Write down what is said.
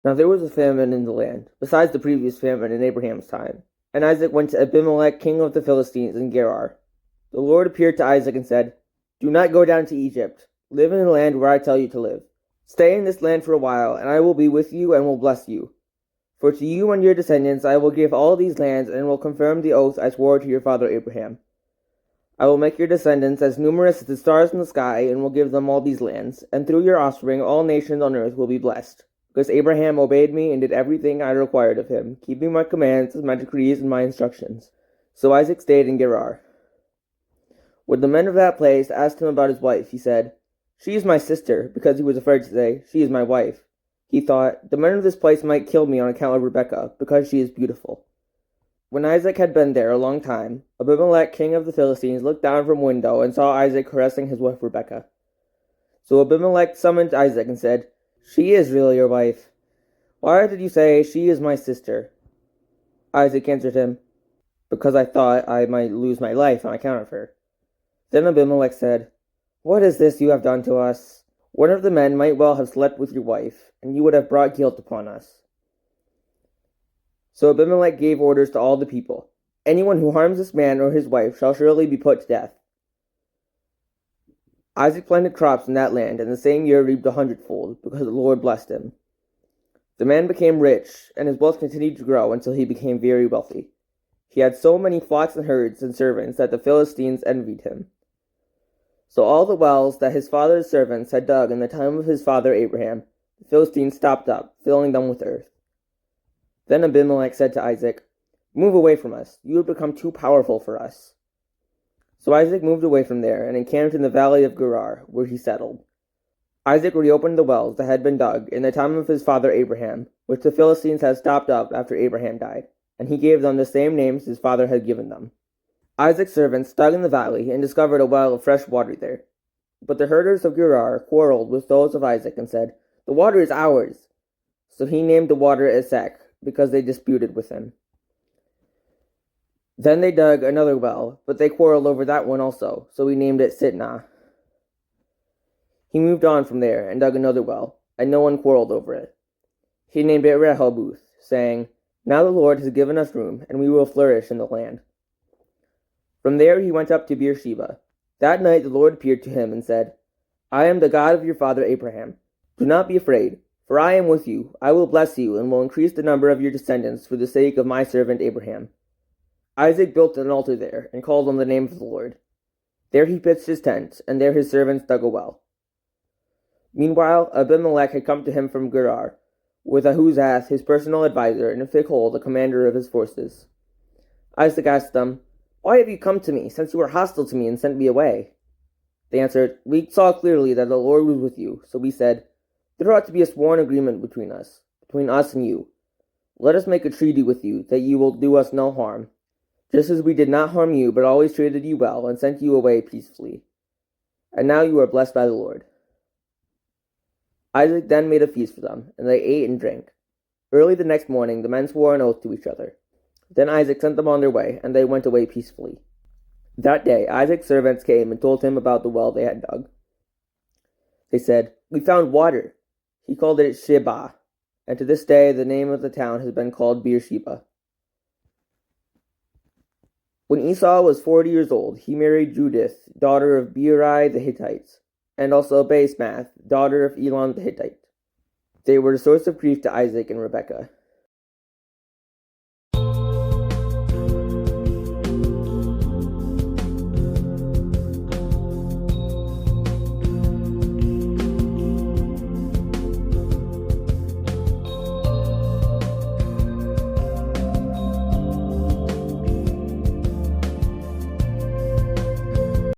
Now there was a famine in the land, besides the previous famine in Abraham's time. And Isaac went to Abimelek, king of the Philistines, in Gerar. The Lord appeared to Isaac and said, "Do not go down to Egypt. Live in the land where I tell you to live. Stay in this land for a while, and I will be with you and will bless you. For to you and your descendants I will give all these lands, and will confirm the oath I swore to your father Abraham. I will make your descendants as numerous as the stars in the sky, and will give them all these lands, and through your offspring all nations on earth will be blessed. Because Abraham obeyed me and did everything I required of him, keeping my commands, my decrees, and my instructions." So Isaac stayed in Gerar. When the men of that place asked him about his wife, he said, "She is my sister," because he was afraid to say, "She is my wife." He thought, "The men of this place might kill me on account of Rebekah, because she is beautiful." When Isaac had been there a long time, Abimelek, king of the Philistines, looked down from a window and saw Isaac caressing his wife Rebekah. So Abimelek summoned Isaac and said, "She is really your wife. Why did you say, 'She is my sister'?" Isaac answered him, "Because I thought I might lose my life on account of her." Then Abimelek said, "What is this you have done to us? One of the men might well have slept with your wife, and you would have brought guilt upon us." So Abimelek gave orders to all the people, "Anyone who harms this man or his wife shall surely be put to death." Isaac planted crops in that land, and the same year reaped 100-fold, because the Lord blessed him. The man became rich, and his wealth continued to grow until he became very wealthy. He had so many flocks and herds and servants that the Philistines envied him. So all the wells that his father's servants had dug in the time of his father Abraham, the Philistines stopped up, filling them with earth. Then Abimelek said to Isaac, "Move away from us. You have become too powerful for us." So Isaac moved away from there and encamped in the valley of Gerar, where he settled. Isaac reopened the wells that had been dug in the time of his father Abraham, which the Philistines had stopped up after Abraham died, and he gave them the same names his father had given them. Isaac's servants dug in the valley and discovered a well of fresh water there. But the herders of Gerar quarreled with those of Isaac and said, "The water is ours." So he named the water Esek, because they disputed with him. Then they dug another well, but they quarreled over that one also, so he named it Sitnah. He moved on from there and dug another well, and no one quarreled over it. He named it Rehoboth, saying, "Now the Lord has given us room, and we will flourish in the land." From there he went up to Beersheba. That night the Lord appeared to him and said, "I am the God of your father Abraham. Do not be afraid, for I am with you. I will bless you, and will increase the number of your descendants for the sake of my servant Abraham." Isaac built an altar there, and called on the name of the Lord. There he pitched his tent, and there his servants dug a well. Meanwhile Abimelek had come to him from Gerar, with Ahuzath his personal adviser, and Phicol the commander of his forces. Isaac asked them, "Why have you come to me, since you were hostile to me and sent me away?" They answered, "We saw clearly that the Lord was with you, so we said, 'There ought to be a sworn agreement between us and you. Let us make a treaty with you, that you will do us no harm, just as we did not harm you, but always treated you well, and sent you away peacefully. And now you are blessed by the Lord.'" Isaac then made a feast for them, and they ate and drank. Early the next morning the men swore an oath to each other. Then Isaac sent them on their way, and they went away peacefully. That day Isaac's servants came and told him about the well they had dug. They said, "We found water." He called it Sheba, and to this day the name of the town has been called Beersheba. When Esau was 40 years old, he married Judith, daughter of Beeri the Hittite, and also Basemath, daughter of Elon the Hittite. They were a source of grief to Isaac and Rebekah.